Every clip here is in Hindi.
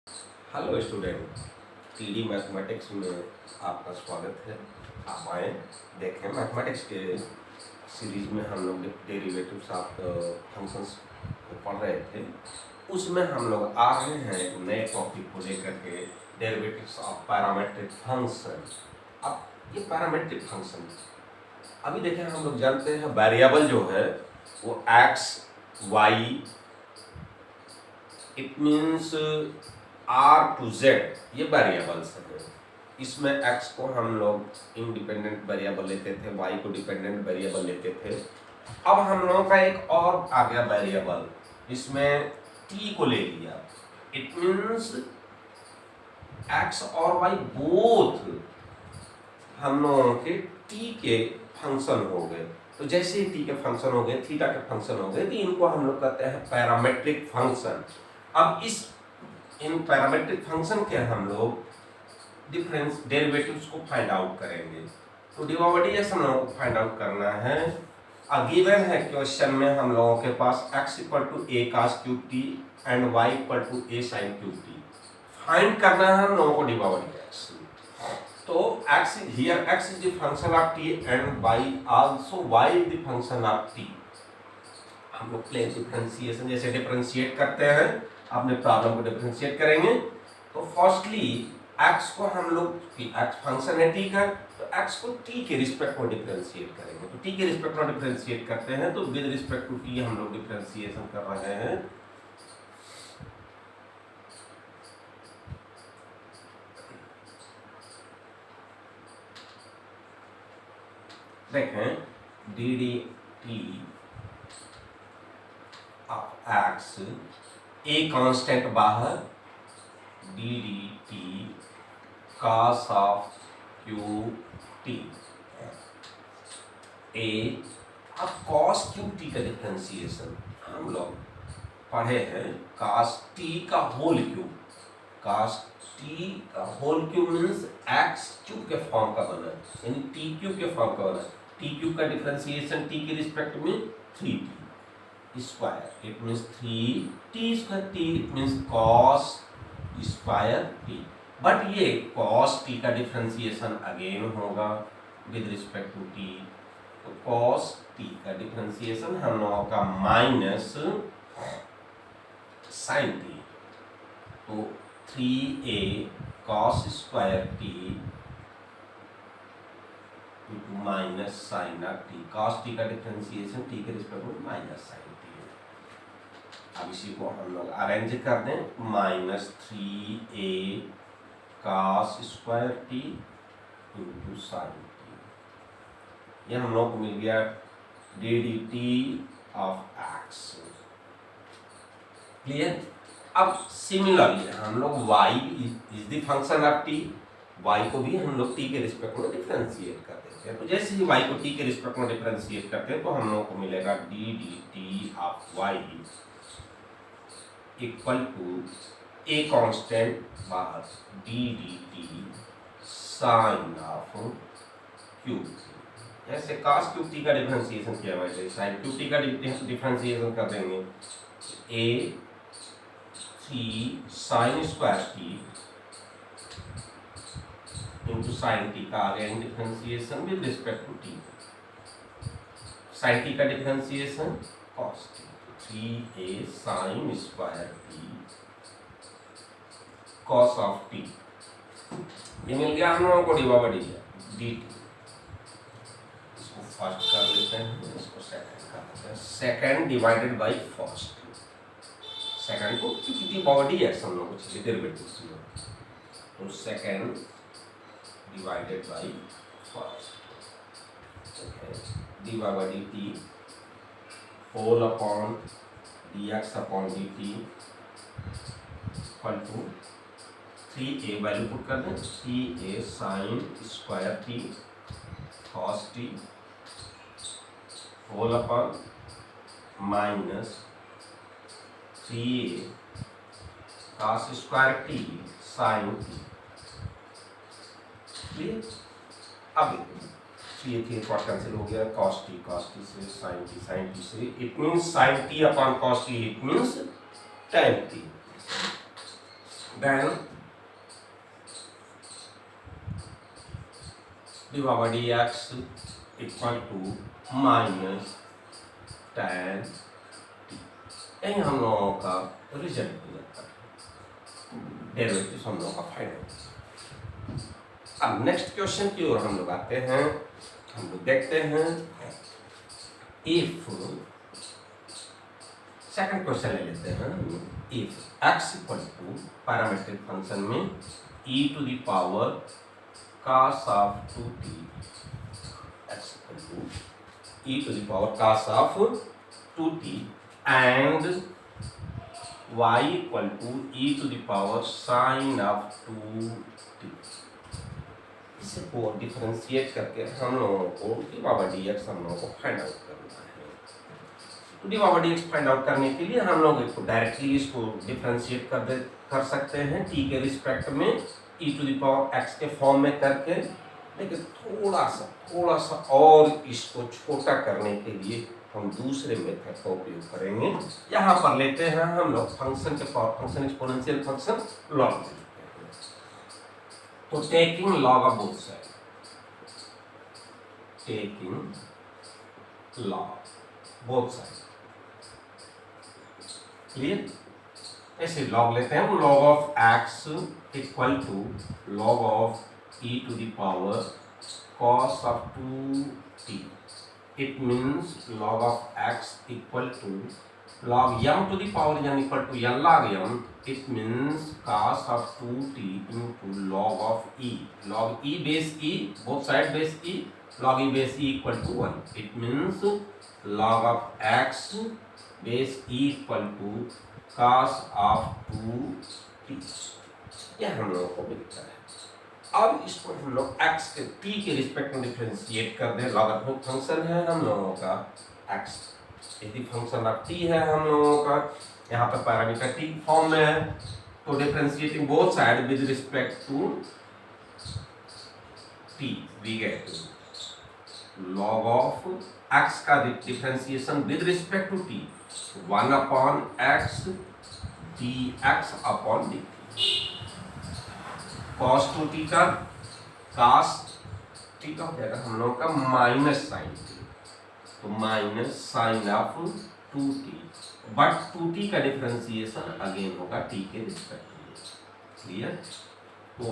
हेलो स्टूडेंट, टीडी मैथमेटिक्स में आपका स्वागत है। आप आए देखें। मैथमेटिक्स के सीरीज में हम लोग डेरिवेटिव्स ऑफ फंक्शंस को पढ़ रहे थे। उसमें हम लोग आ रहे हैं एक नए टॉपिक को लेकर के, डेरिवेटिव्स ऑफ पैरामेट्रिक फंक्शन। अब ये पैरामेट्रिक फंक्शन अभी देखें, हम लोग जानते हैं वेरिएबल जो है वो X Y, it means R to Z, ये वेरिएबल्स हैं। इसमें एक्स को हम लोग इंडिपेंडेंट वेरिएबल लेते थे, वाई को डिपेंडेंट वेरिएबल लेते थे। अब हम लोगों का एक और आ गया वेरिएबल, इसमें टी को ले लिया। इट मीन्स एक्स और वाई बोथ हम लोगों के टी के फंक्शन हो गए। तो जैसे ही टी के फंक्शन हो गए, थीटा के फंक्शन हो गए, तो इनको हम लोग कहते हैं पैरामेट्रिक फंक्शन। अब इन पैरामेट्रिक फंक्शन के हम लोग डिफरेंस डेरिवेटिव्स को फाइंड आउट करेंगे। तो डिवाइडेड हम लोगों को फाइंड आउट करना है। गिवन है क्वेश्चन में हम लोगों के पास x equal to A cos cube T and y equal to A sin cube T find करना है हम लोगों को डिवाइडेड x। तो x is the function of t and y also y is the function of t। हम लोग प्लेन डिफरेंशिएशन जैसे डिफरेंशिएट करते हैं, अपने प्रॉब्लम को डिफरेंशिएट करेंगे। तो फर्स्टली x को हम लोग x फंक्शन है t का, तो x को t के रिस्पेक्ट में डिफरेंशिएट करेंगे। तो t के रिस्पेक्ट में डिफरेंशिएट करते हैं, तो विद रिस्पेक्ट टू t हम लोग डिफरेंशिएशन कर रहे हैं। देखें, D D T of X, A constant बाहर, D D T cos of Q T A. अब cos क्यू टी का डिफरेंशिएशन हम लोग पढ़े हैं, cos t का होल क्यूब। cos t का whole cube means x cube के फॉर्म का बना, यानी t क्यूब के फॉर्म का बना। t क्यूब का डिफरेंशिएशन t के रिस्पेक्ट में 3t square, it means 3t square, t it means cos square t। But ये cos t का डिफरेंशिएशन अगेन होगा विद रिस्पेक्ट टू t। तो cos t का डिफरेंशिएशन हम लोगों का माइनस sin t। तो 3a cos square t into minus sine of t। cos t का डिफरेंशिएशन t के रिस्पेक्ट में माइनस साइन t। अब इसी को हम लोग अरेंज कर दें, minus 3a cos square T into sine T. यह हम लोग को मिल गया D D T of x. Clear. अब सिमिलरली हम लोग y is the function of t, y को भी हम लोग t के रिस्पेक्ट में डिफरेंशिएट कर देते हैं। तो जैसे ही y को t के रिस्पेक्ट में डिफरेंशिएट करते हैं, तो हम लोग को मिलेगा D D T of y equal to A constant बाहर, D D T sine of cube. ऐसे cos क्यूब टी का डिफरेंशिएशन किया हुआ है, साइन क्यूब टी का डिफरेंशिएशन कर देंगे। A 3 sine square T into sine T का again differentiation with respect to T. Sine T का differentiation cos T, 3a sine square T cos of T. ये मिल गया हम लोगों को डिवाइडेड डी टी। इसको फर्स्ट कर लेते हैं, इसको सेकंड कर लेते हैं। Second divided by first. Second को कितनी बॉडी है हम लोगों को डेरिवेटिव्स में, तो second divided by first. D by D T whole upon dx upon dt equal to 3a value put कर दें, 3a sine square T cos t whole upon minus 3a cos square T sine T. Clear. अब ये थी कैंसिल हो गया, cos t से sin t से, it means sin t upon cos t, it means tan t। then dy by dx equal to minus tan t। यही हम लोगों का रिजल्ट हो जाता है, डेरिवेटिव हम लोगों का फाइनल। अब नेक्स्ट क्वेश्चन की ओर हम लोग आते हैं। हम लोग देखते हैं इफ, सेकंड क्वेश्चन ले लेते हैं। If x equal to parametric function में e to the power cos of 2t, x equal to e to the power cos of 2t and y equal to e to the power sin of 2t। इसे को डिफरेंशिएट करके हम लोगों को डी पावर dx हम लोगों को फाइंड आउट करना है। तो D power dx find out करने के लिए हम लोग इसको डायरेक्टली इसको डिफरेंशिएट कर सकते हैं t के रिस्पेक्ट में e to the power x के फॉर्म में करके, लेकिन थोड़ा सा और इसको छोटा करने के लिए हम दूसरे मेथड का उपयोग करेंगे। यहाँ पर लेते हैं हम लोग फंक्शन के power function, exponential function log. तो taking log of both side, taking log both side, clear. ऐसे लॉग लेते हैं, log of x equal to log of e to the power cos of 2t। It means log of x equal to log m to the power n equal to n log m। it means cos of 2t into log of e, log e base e, both side base e, log e base e equal to 1। it means log of x base e equal to cos of 2t। यह हम लोगों को मिलता है। अब इसको हम लोग x के t के रिस्पेक्ट में डिफरेंशिएट कर दें। लॉगरिथमिक फंक्शन है हम लोगों का x, यदि फंक्शन ऑफ t है हम लोगों का, यहाँ पर पैरामीटर t फॉर्म में है, तो differentiating both side with respect to t we get log of x का differentiation with respect to t 1/x dx upon dt। cos 2t का cos t का हो जाएगा हम लोग का माइनस साइन t, तो minus sine of 2t, but 2t का डिफरेंशिएशन अगेन होगा t के रिस्पेक्ट में, क्लियर। तो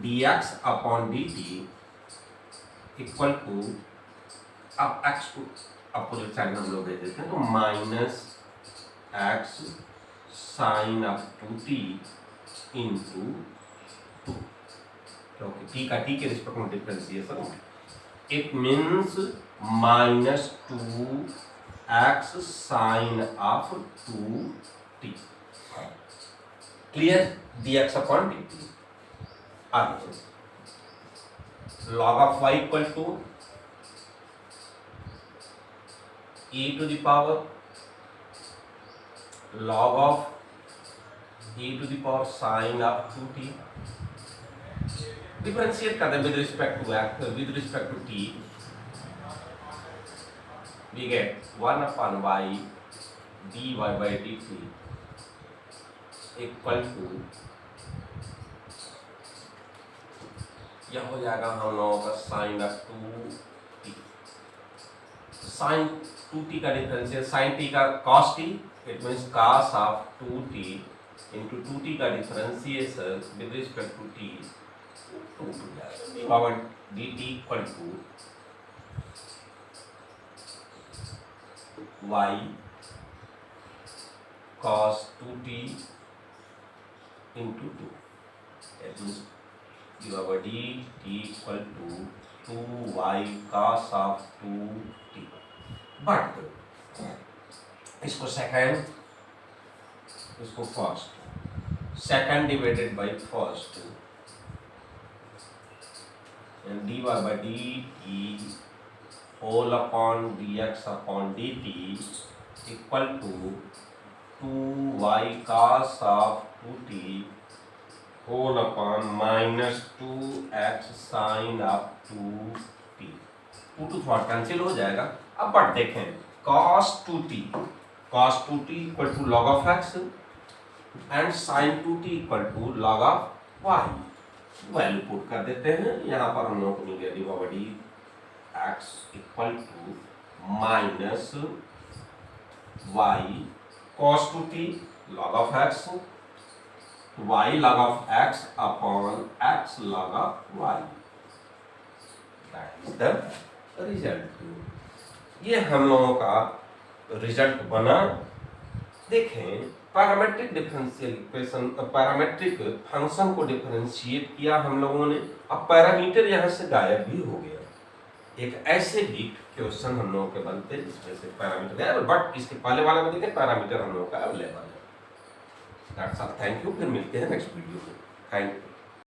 dx upon dt equal to, अब x को अपोजिट साइड हम लोग दे देते हैं, तो minus x sine of 2t into 2, क्योंकि t का t के रिस्पेक्ट में differentiation. It means minus 2x sine of 2t, clear. dx upon dt। आगे log of y equal to e to the power log of e to the power sine of 2t, differentiate करते हैं with respect to x, with respect to t, we get 1/y dy by dt equal to, यह हो जाएगा हम लोगों का sign of 2t। Sine 2t का डिफरेंशियल, साइन t का cos t, it means cos of 2t into 2t का differentiation with respect to t 2 हो जाएगा। Power dt equal to y cos 2t into 2, that means dy dt equal to 2y cos of 2t। But इसको सेकंड, इसको first, second divided by first, and dy by dt whole upon dx upon dt equal to 2y cos of 2t whole upon minus 2x sin of 2t। 2 थोड़ा कैंसिल हो जाएगा। अब बट देखें cos 2t equal to log of x, and sin 2t equal to log of y, value put कर देते हैं। यहाँ पर हम लोग को मिल गया divide x equal to minus y cos 2t log of x, y log of x upon x log of y, that is the result. ये हम लोगों का रिजल्ट बना। देखें, parametric differential equation, parametric function को डिफरेंशिएट किया हम लोगों ने। अब पैरामीटर यहाँ से गायब भी हो गया। एक ऐसे भी क्वेश्चन हम लोगों के बनते जिसमें से पैरामीटर गायब, बट इसके पहले वाले में देखें पैरामीटर हम लोगों का अवेलेबल है। That's all, thank you. फिर मिलते हैं नेक्स्ट वीडियो में। Thank you.